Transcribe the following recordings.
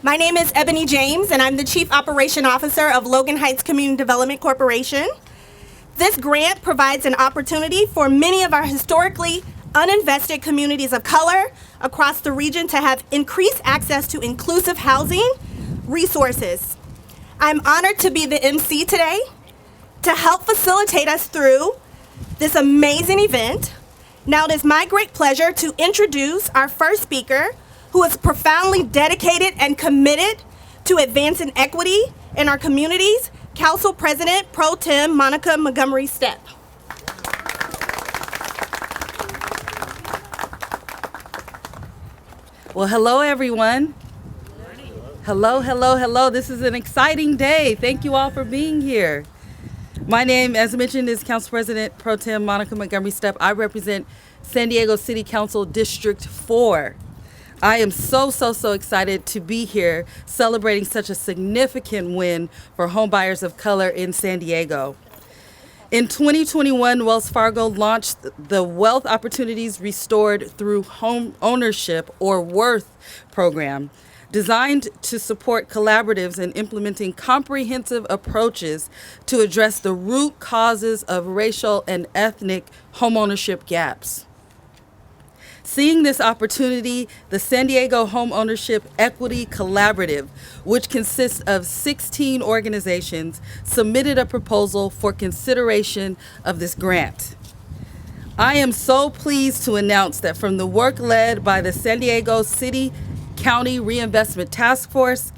My name is Ebony James, and I'm the Chief Operation Officer of Logan Heights Community Development Corporation. This grant provides an opportunity for many of our historically uninvested communities of color across the region to have increased access to inclusive housing resources. I'm honored to be the MC today to help facilitate us through this amazing event. Now it is my great pleasure to introduce our first speaker, who is profoundly dedicated and committed to advancing equity in our communities, Council President Pro Tem Monica Montgomery Stepp. Well, hello, everyone. Hello, hello, hello. This is an exciting day. Thank you all for being here. My name, as mentioned, is Council President Pro Tem Monica Montgomery Stepp. I represent San Diego City Council District 4. I am so excited to be here celebrating such a significant win for homebuyers of color in San Diego. In 2021, Wells Fargo launched the Wealth Opportunities Restored Through Homeownership, or WORTH program, designed to support collaboratives in implementing comprehensive approaches to address the root causes of racial and ethnic homeownership gaps. Seeing this opportunity, the San Diego Homeownership Equity Collaborative, which consists of 16 organizations, submitted a proposal for consideration of this grant. I am so pleased to announce that from the work led by the San Diego City County Reinvestment Task Force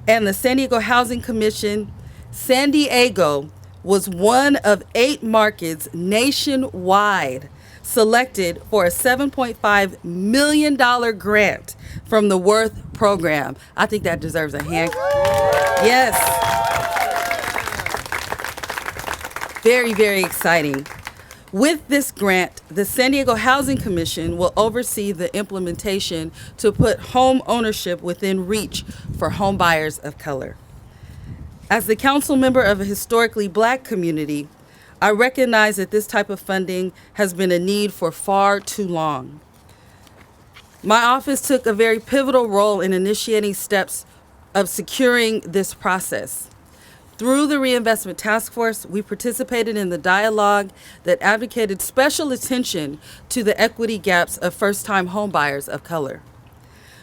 and the San Diego Housing Commission, San Diego was one of 8 markets nationwide selected for a $7.5 million grant from the WORTH program. I think that deserves a hand. Yes. Very exciting. With this grant, the San Diego Housing Commission will oversee the implementation to put home ownership within reach for home buyers of color. As the council member of a historically Black community, I recognize that this type of funding has been a need for far too long. My office took a very pivotal role in initiating steps of securing this process. Through the Reinvestment Task Force, we participated in the dialogue that advocated special attention to the equity gaps of first-time homebuyers of color.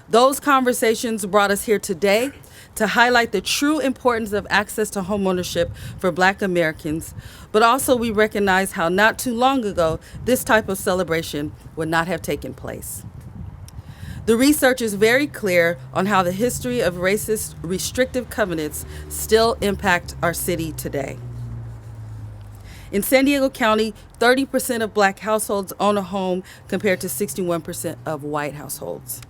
Those conversations brought us here today to highlight the true importance of access to homeownership for Black Americans, but also we recognize how not too long ago this type of celebration would not have taken place. The research is very clear on how the history of racist restrictive covenants still impact our city today. In San Diego County, 30% of Black households own a home compared to 61% of white households.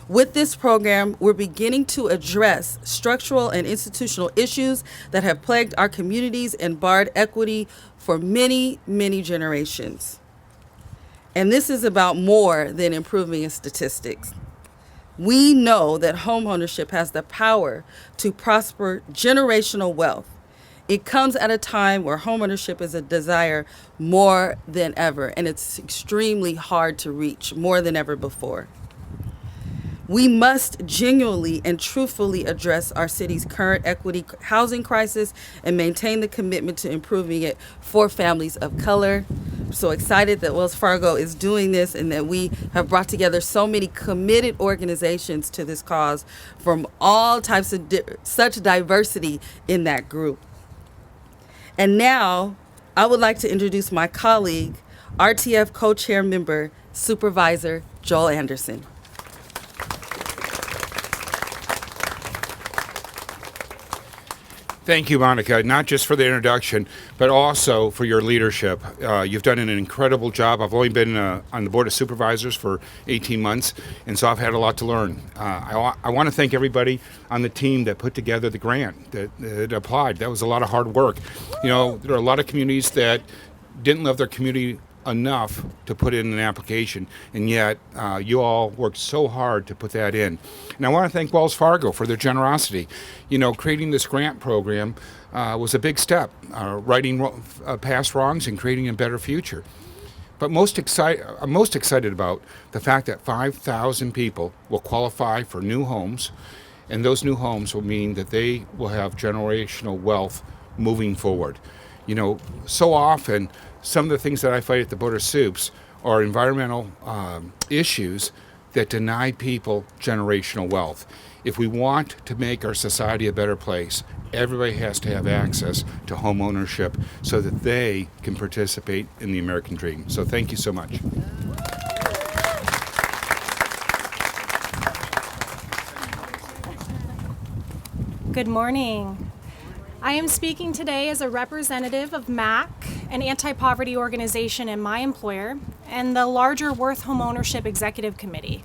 With this program, we're beginning to address structural and institutional issues that have plagued our communities and barred equity for many generations. And this is about more than improving statistics. We know that homeownership has the power to prosper generational wealth. It comes at a time where homeownership is a desire more than ever, and it's extremely hard to reach, more than ever before. We must genuinely and truthfully address our city's current equity housing crisis and maintain the commitment to improving it for families of color. I'm so excited that Wells Fargo is doing this and that we have brought together so many committed organizations to this cause from all types of such diversity in that group. And now I would like to introduce my colleague, RTF co-chair member, Supervisor Joel Anderson. Thank you, Monica, not just for the introduction, but also for your leadership. You've done an incredible job. I've only been on the Board of Supervisors for 18 months, and so I've had a lot to learn. I want to thank everybody on the team that put together the grant, that applied. That was a lot of hard work. You know, there are a lot of communities that didn't love their community enough to put in an application, and yet you all worked so hard to put that in. And I want to thank Wells Fargo for their generosity. You know, creating this grant program was a big step, righting past wrongs and creating a better future. But I'm most excited about the fact that 5,000 people will qualify for new homes, And those new homes will mean that they will have generational wealth moving forward. You know, so often, some of the things that I fight at the Board of Soups are environmental issues that deny people generational wealth. If we want to make our society a better place, everybody has to have access to home ownership so that they can participate in the American dream. So thank you so much. Good morning. I am speaking today as a representative of MAC, an anti-poverty organization and my employer, and the larger Worth Homeownership Executive Committee.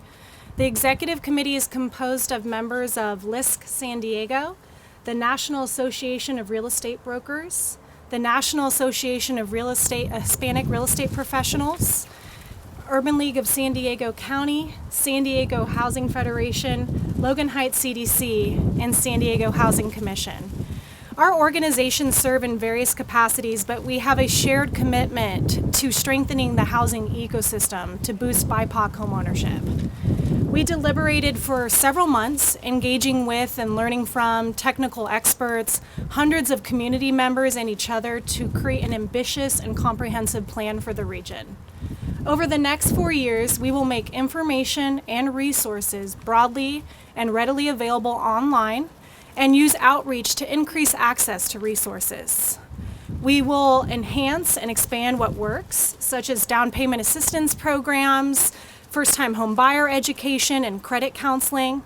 The Executive Committee is composed of members of LISC San Diego, the National Association of Real Estate Brokers, the National Association of Hispanic Real Estate Professionals, Urban League of San Diego County, San Diego Housing Federation, Logan Heights CDC, and San Diego Housing Commission. Our organizations serve in various capacities, but we have a shared commitment to strengthening the housing ecosystem to boost BIPOC homeownership. We deliberated for several months, engaging with and learning from technical experts, hundreds of community members, and each other to create an ambitious and comprehensive plan for the region. Over the next 4 years, we will make information and resources broadly and readily available online and use outreach to increase access to resources. We will enhance and expand what works, such as down payment assistance programs, first-time home buyer education and credit counseling,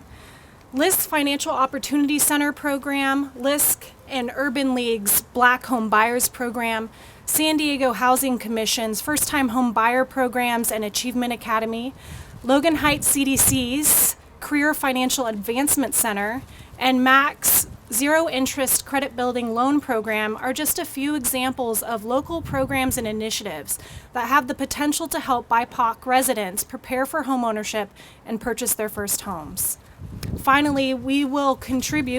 LISC Financial Opportunity Center program, LISC and Urban League's Black Home Buyers program, San Diego Housing Commission's first-time home buyer programs and Achievement Academy, Logan Heights CDC's Career Financial Advancement Center, and MAC's Zero Interest Credit Building Loan Program are just a few examples of local programs and initiatives that have the potential to help BIPOC residents prepare for homeownership and purchase their first homes. Finally, we will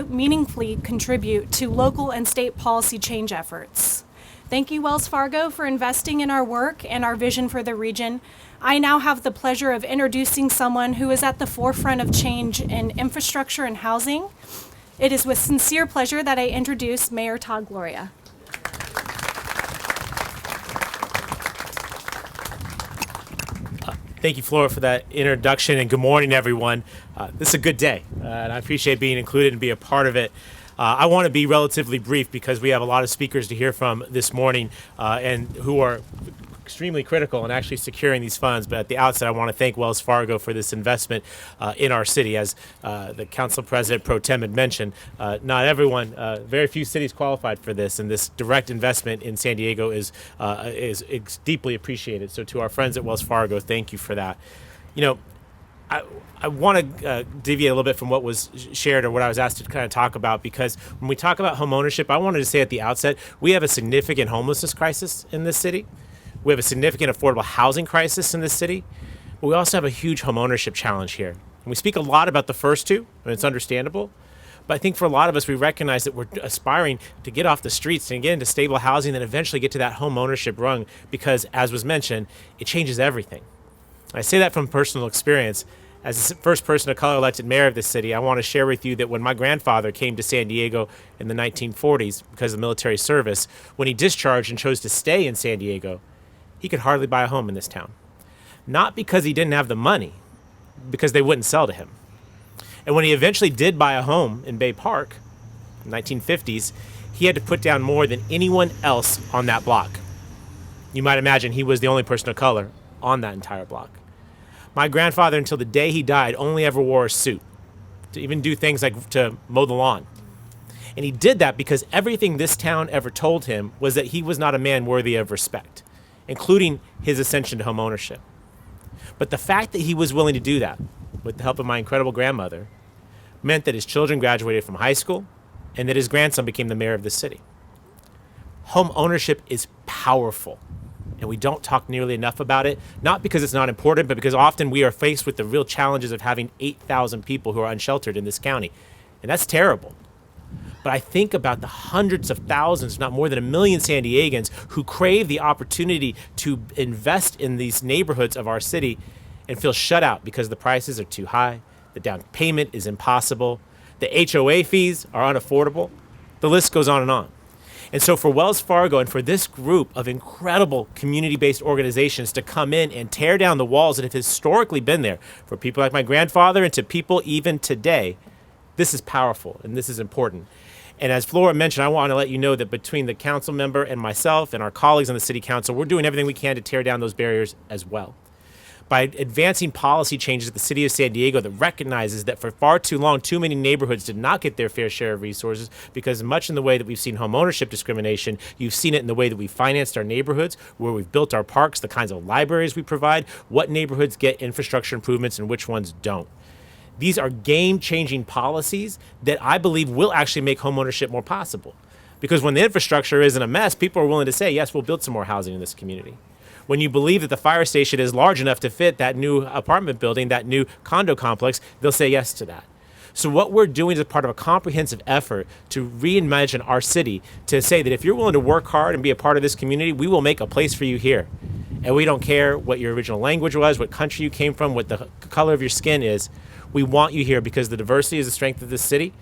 meaningfully contribute to local and state policy change efforts. Thank you, Wells Fargo, for investing in our work and our vision for the region. I now have the pleasure of introducing someone who is at the forefront of change in infrastructure and housing. It is with sincere pleasure that I introduce Mayor Todd Gloria. Thank you, Flora, for that introduction, and good morning, everyone. This is a good day, and I appreciate being included and be a part of it. I want to be relatively brief because we have a lot of speakers to hear from this morning and who are extremely critical in actually securing these funds. But at the outset, I want to thank Wells Fargo for this investment in our city. As the Council President Pro Tem had mentioned, not everyone, very few cities qualified for this, and this direct investment in San Diego is deeply appreciated. So to our friends at Wells Fargo, thank you for that. You know, I want to deviate a little bit from what was shared or what I was asked to kind of talk about, because when we talk about homeownership, I wanted to say at the outset, we have a significant homelessness crisis in this city. We have a significant affordable housing crisis in this city, but we also have a huge homeownership challenge here. And we speak a lot about the first two, and it's understandable, but I think for a lot of us, we recognize that we're aspiring to get off the streets and get into stable housing and eventually get to that homeownership rung, because as was mentioned, it changes everything. I say that from personal experience. As the first person of color elected mayor of this city, I want to share with you that when my grandfather came to San Diego in the 1940s because of military service, when he discharged and chose to stay in San Diego, he could hardly buy a home in this town. Not because he didn't have the money, because they wouldn't sell to him. And when he eventually did buy a home in Bay Park, in the 1950s, he had to put down more than anyone else on that block. You might imagine he was the only person of color on that entire block. My grandfather, until the day he died, only ever wore a suit to even do things like to mow the lawn. And he did that because everything this town ever told him was that he was not a man worthy of respect, including his ascension to homeownership. But the fact that he was willing to do that, with the help of my incredible grandmother, meant that his children graduated from high school and that his grandson became the mayor of the city. Home ownership is powerful, and we don't talk nearly enough about it, not because it's not important, but because often we are faced with the real challenges of having 8,000 people who are unsheltered in this county. And that's terrible. But I think about the hundreds of thousands, not more than 1 million San Diegans who crave the opportunity to invest in these neighborhoods of our city and feel shut out because the prices are too high, the down payment is impossible, The HOA fees are unaffordable. The list goes on and on. And so for Wells Fargo and for this group of incredible community-based organizations to come in and tear down the walls that have historically been there for people like my grandfather and to people even today, this is powerful and this is important. And as Flora mentioned, I want to let you know that between the council member and myself and our colleagues on the city council, we're doing everything we can to tear down those barriers as well. By advancing policy changes at the city of San Diego that recognizes that for far too long, too many neighborhoods did not get their fair share of resources, because much in the way that we've seen homeownership discrimination, you've seen it in the way that we financed our neighborhoods, where we've built our parks, the kinds of libraries we provide, what neighborhoods get infrastructure improvements and which ones don't. These are game-changing policies that I believe will actually make homeownership more possible. Because when the infrastructure isn't a mess, people are willing to say, yes, we'll build some more housing in this community. When you believe that the fire station is large enough to fit that new apartment building, that new condo complex, they'll say yes to that. So what we're doing is a part of a comprehensive effort to reimagine our city, to say that if you're willing to work hard and be a part of this community, we will make a place for you here. And we don't care what your original language was, what country you came from, what the color of your skin is. We want you here because the diversity is the strength of this city,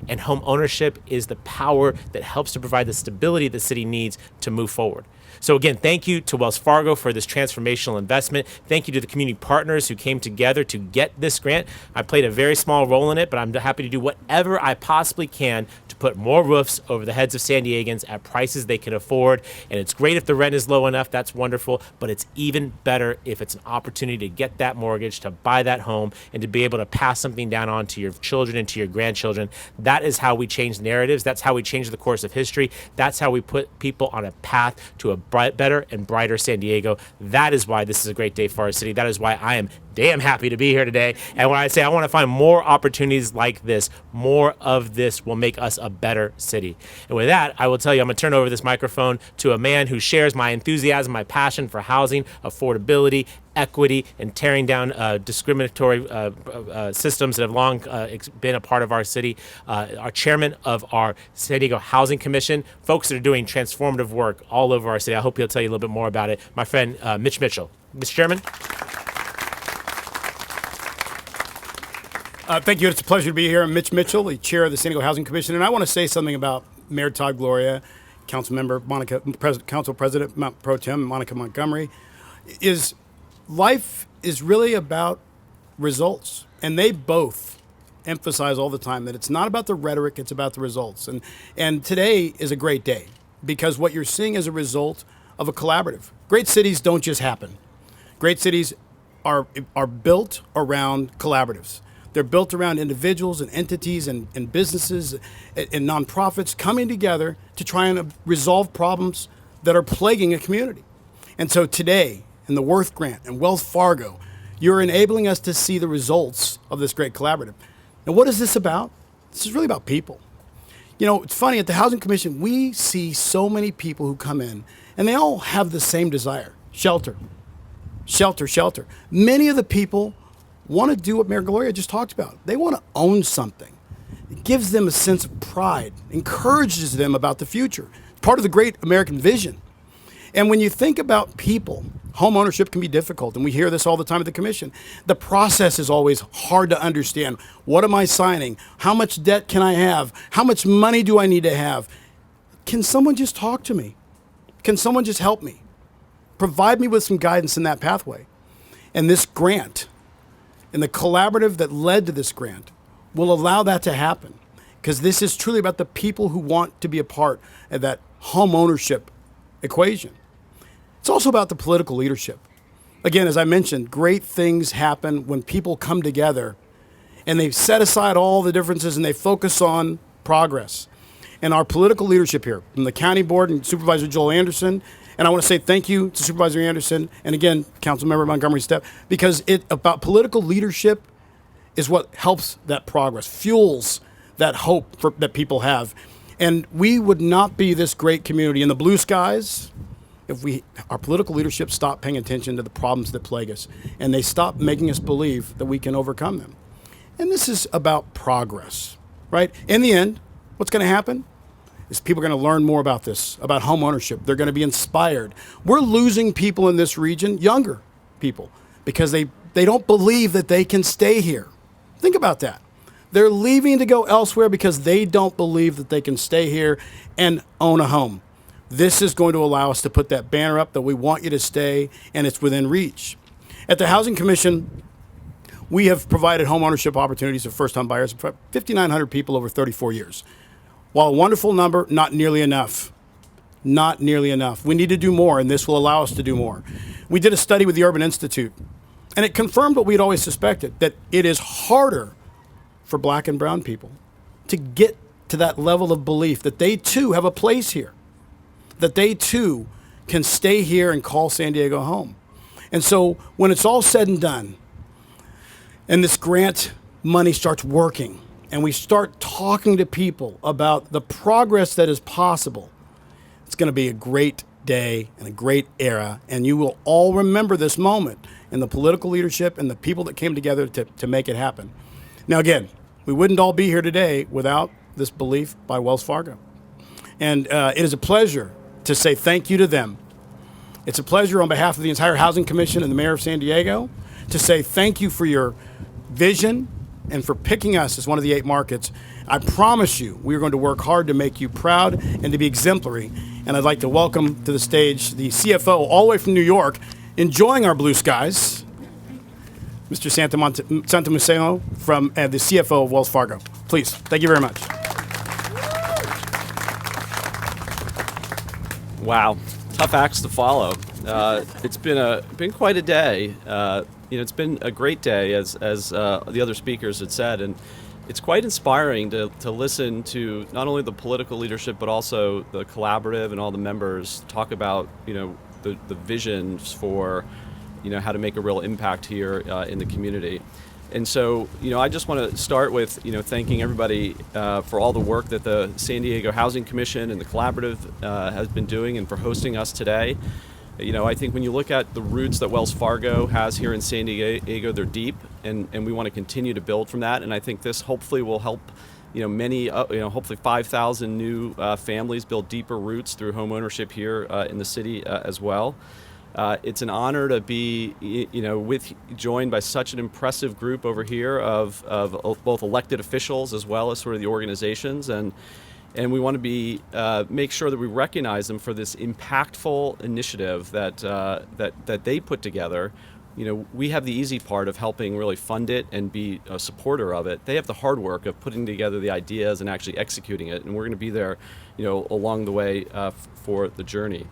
and home ownership is the power that helps to provide the stability the city needs to move forward. So again, thank you to Wells Fargo for this transformational investment. Thank you to the community partners who came together to get this grant. I played a very small role in it, but I'm happy to do whatever I possibly can to put more roofs over the heads of San Diegans at prices they can afford. And it's great if the rent is low enough, that's wonderful, but it's even better if it's an opportunity to get that mortgage, to buy that home, and to be able to pass something down on to your children and to your grandchildren. That is how we change narratives. That's how we change the course of history. That's how we put people on a path to a better and brighter San Diego. That is why this is a great day for our city. That is why I am damn happy to be here today. And when I say I want to find more opportunities like this, more of this will make us a better city. And with that, I will tell you, I'm going to turn over this microphone to a man who shares my enthusiasm, my passion for housing, affordability, equity, and tearing down discriminatory systems that have long been a part of our city. Our chairman of our San Diego Housing Commission, folks that are doing transformative work all over our city. I hope he'll tell you a little bit more about it. My friend, Mitch Mitchell. Mr. Chairman. Thank you. It's a pleasure to be here. I'm Mitch Mitchell, the chair of the San Diego Housing Commission, and I want to say something about Mayor Todd, Gloria, Council Member Monica, Council President Pro Tem Monica Montgomery. Life is really about results, and they both emphasize all the time that it's not about the rhetoric, it's about the results. And today is a great day because what you're seeing is a result of a collaborative. Great cities don't just happen. Great cities are built around collaboratives. They're built around individuals and entities and businesses and nonprofits coming together to try and resolve problems that are plaguing a community. And so today, in the Worth Grant and Wells Fargo, you're enabling us to see the results of this great collaborative. And what is this about? This is really about people. You know, it's funny, at the Housing Commission, we see so many people who come in, and they all have the same desire: shelter, shelter, shelter. Many of the people want to do what Mayor Gloria just talked about. They want to own something. It gives them a sense of pride, encourages them about the future. It's part of the great American vision. And when you think about people, home ownership can be difficult, and we hear this all the time at the commission. The process is always hard to understand. What am I signing? How much debt can I have? How much money do I need to have? Can someone just talk to me? Can someone just help me? Provide me with some guidance in that pathway. And this grant, and the collaborative that led to this grant, will allow that to happen, because this is truly about the people who want to be a part of that home ownership equation. It's also about the political leadership. Again, as I mentioned, great things happen when people come together and they set aside all the differences and they focus on progress. And our political leadership here, from the county board and Supervisor Joel Anderson, and I want to say thank you to Supervisor Anderson and again, Councilmember Montgomery Stepp, because about political leadership is what helps that progress, fuels that hope that people have. And we would not be this great community in the blue skies if our political leadership stopped paying attention to the problems that plague us, and they stopped making us believe that we can overcome them. And this is about progress, right? In the end, what's going to happen is people are going to learn more about this, about home ownership. They're going to be inspired. We're losing people in this region, younger people, because they don't believe that they can stay here. Think about that. They're leaving to go elsewhere because they don't believe that they can stay here and own a home. This is going to allow us to put that banner up that we want you to stay, and it's within reach. At the Housing Commission, we have provided home ownership opportunities for first-time buyers for 5,900 people over 34 years. While a wonderful number, not nearly enough. Not nearly enough. We need to do more, and this will allow us to do more. We did a study with the Urban Institute, and it confirmed what we'd always suspected, that it is harder for black and brown people to get to that level of belief that they too have a place here, that they too can stay here and call San Diego home. And so when it's all said and done, and this grant money starts working, and we start talking to people about the progress that is possible, it's going to be a great day and a great era, and you will all remember this moment and the political leadership and the people that came together to make it happen. Now again, we wouldn't all be here today without this belief by Wells Fargo. And it is a pleasure to say thank you to them. It's a pleasure on behalf of the entire Housing Commission and the Mayor of San Diego to say thank you for your vision and for picking us as one of the 8 markets. I promise you, we are going to work hard to make you proud and to be exemplary. And I'd like to welcome to the stage the CFO all the way from New York, enjoying our blue skies, Mr. Santamuseo from the CFO of Wells Fargo. Please, thank you very much. Wow, tough acts to follow. It's been quite a day. It's been a great day, as the other speakers had said, and it's quite inspiring to listen to not only the political leadership but also the collaborative and all the members talk about the visions for how to make a real impact here in the community. And so, I just want to start with, thanking everybody for all the work that the San Diego Housing Commission and the Collaborative has been doing and for hosting us today. I think when you look at the roots that Wells Fargo has here in San Diego, they're deep, and we want to continue to build from that. And I think this hopefully will help, many, hopefully 5,000 new families build deeper roots through home ownership here in the city as well. It's an honor to be, joined by such an impressive group over here of both elected officials as well as sort of the organizations, and we want to be make sure that we recognize them for this impactful initiative that they put together. We have the easy part of helping really fund it and be a supporter of it. They have the hard work of putting together the ideas and actually executing it, and we're going to be there, along the way for the journey.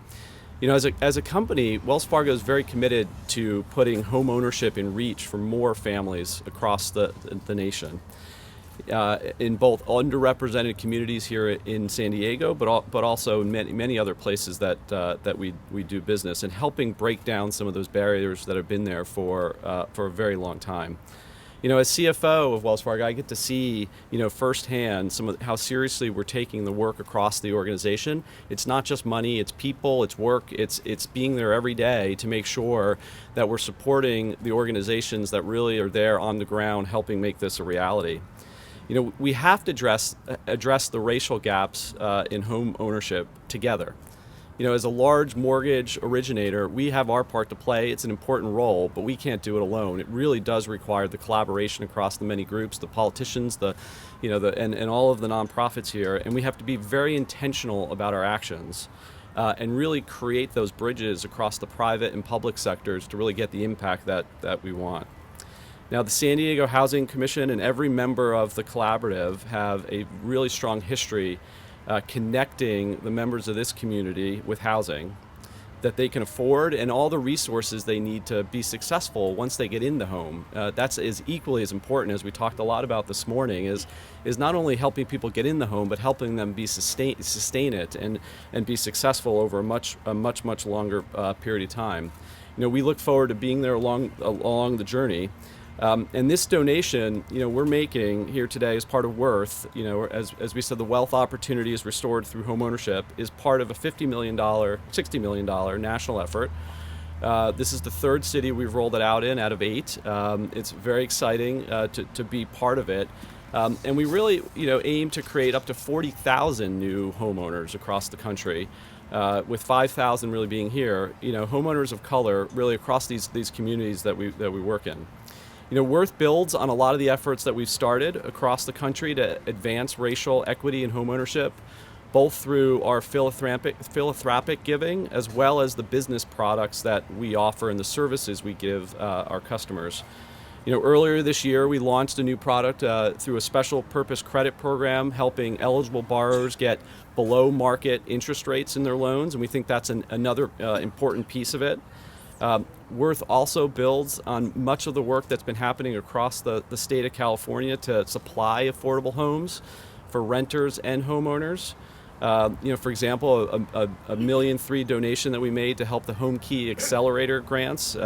As a company, Wells Fargo is very committed to putting home ownership in reach for more families across the nation, in both underrepresented communities here in San Diego, but also in many other places that we do business, and helping break down some of those barriers that have been there for a very long time. As CFO of Wells Fargo, I get to see, firsthand some of how seriously we're taking the work across the organization. It's not just money, it's people, it's work, it's being there every day to make sure that we're supporting the organizations that really are there on the ground helping make this a reality. We have to address the racial gaps in home ownership together. As a large mortgage originator, we have our part to play. It's an important role, but we can't do it alone. It really does require the collaboration across the many groups, the politicians, and all of the nonprofits here. And we have to be very intentional about our actions and really create those bridges across the private and public sectors to really get the impact that we want. Now, the San Diego Housing Commission and every member of the collaborative have a really strong history connecting the members of this community with housing that they can afford and all the resources they need to be successful once they get in the home. That's equally as important, as we talked a lot about this morning, is not only helping people get in the home, but helping them sustain it and be successful over a much longer period of time. We look forward to being there along the journey. And this donation, we're making here today as part of Worth, as we said, the wealth opportunity is restored through homeownership, is part of a $60 million national effort. This is the 3rd city we've rolled it out in out of 8. It's very exciting to be part of it. And we really, aim to create up to 40,000 new homeowners across the country. With 5,000 really being here, homeowners of color really across these communities that we work in. Worth builds on a lot of the efforts that we've started across the country to advance racial equity in homeownership, both through our philanthropic giving as well as the business products that we offer and the services we give our customers. Earlier this year, we launched a new product through a special purpose credit program, helping eligible borrowers get below market interest rates in their loans, and we think that's another important piece of it. Worth also builds on much of the work that's been happening across the state of California to supply affordable homes for renters and homeowners. For example, a $1.3 million donation that we made to help the Home Key Accelerator grants,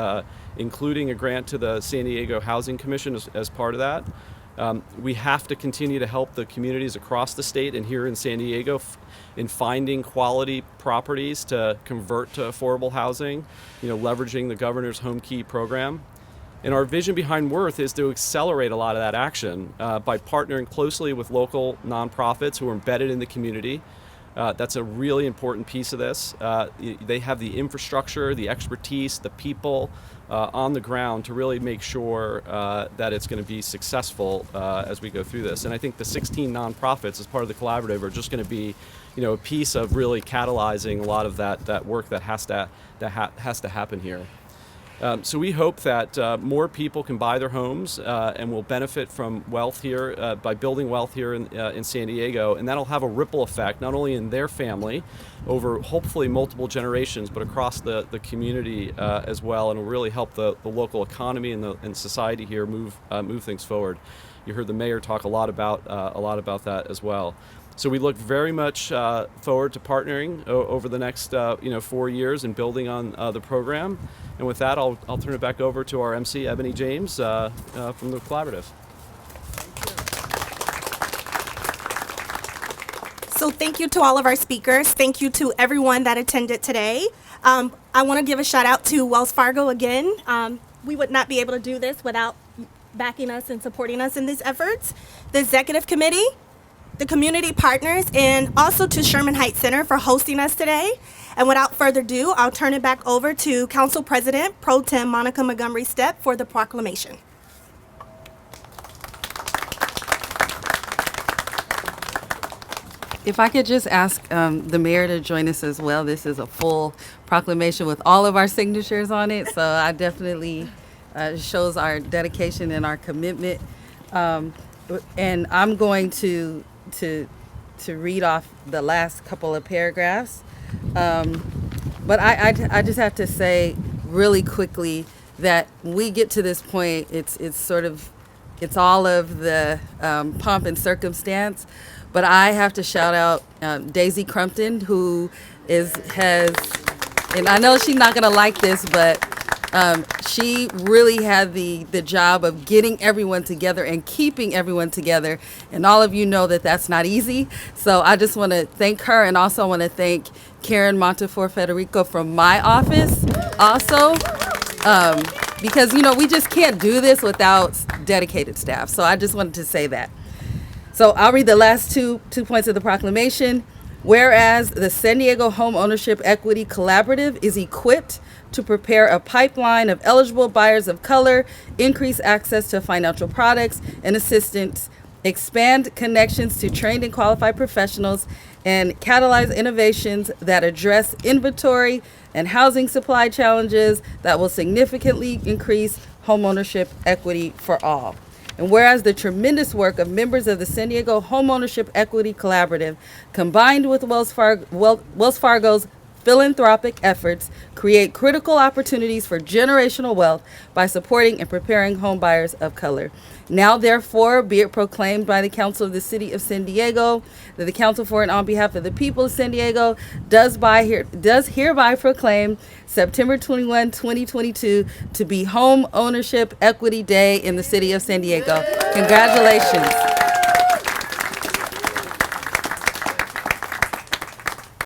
including a grant to the San Diego Housing Commission as part of that. We have to continue to help the communities across the state and here in San Diego in finding quality properties to convert to affordable housing, leveraging the governor's Home Key program. And our vision behind Worth is to accelerate a lot of that action by partnering closely with local nonprofits who are embedded in the community. That's a really important piece of this. They have the infrastructure, the expertise, the people on the ground to really make sure that it's going to be successful as we go through this. And I think the 16 nonprofits as part of the collaborative are just going to be, a piece of really catalyzing a lot of that work that has to happen here. So we hope that more people can buy their homes and will benefit from wealth here by building wealth here in San Diego, and that'll have a ripple effect not only in their family over hopefully multiple generations, but across the community as well, and will really help the local economy and society here move things forward. You heard the mayor talk a lot about that as well. So we look very much forward to partnering over the next 4 years and building on the program. And with that, I'll turn it back over to our MC, Ebony James, from the collaborative. So thank you to all of our speakers. Thank you to everyone that attended today. I want to give a shout out to Wells Fargo again. We would not be able to do this without backing us and supporting us in these efforts. The executive committee, the community partners, and also to Sherman Heights Center for hosting us today. And without further ado, I'll turn it back over to Council President Pro Tem Monica Montgomery Stepp for the proclamation. If I could just ask the mayor to join us as well. This is a full proclamation with all of our signatures on it, so I definitely shows our dedication and our commitment. And I'm going to read off the last couple of paragraphs. But I just have to say really quickly that we get to this point, it's all of the pomp and circumstance. But I have to shout out Daisy Crumpton, who has, and I know she's not gonna like this, but she really had the job of getting everyone together and keeping everyone together. And all of you know that that's not easy. So I just want to thank her, and also want to thank Karen Montefiore Federico from my office also, because, we just can't do this without dedicated staff. So I just wanted to say that. So I'll read the last two points of the proclamation. Whereas the San Diego Home Ownership Equity Collaborative is equipped to prepare a pipeline of eligible buyers of color, increase access to financial products and assistance, expand connections to trained and qualified professionals, and catalyze innovations that address inventory and housing supply challenges that will significantly increase homeownership equity for all. And whereas the tremendous work of members of the San Diego Homeownership Equity Collaborative, combined with Wells Fargo's philanthropic efforts, create critical opportunities for generational wealth by supporting and preparing home buyers of color. Now, therefore, be it proclaimed by the Council of the City of San Diego that the Council for and on behalf of the people of San Diego does hereby proclaim September 21, 2022 to be Home Ownership Equity Day in the City of San Diego. Congratulations.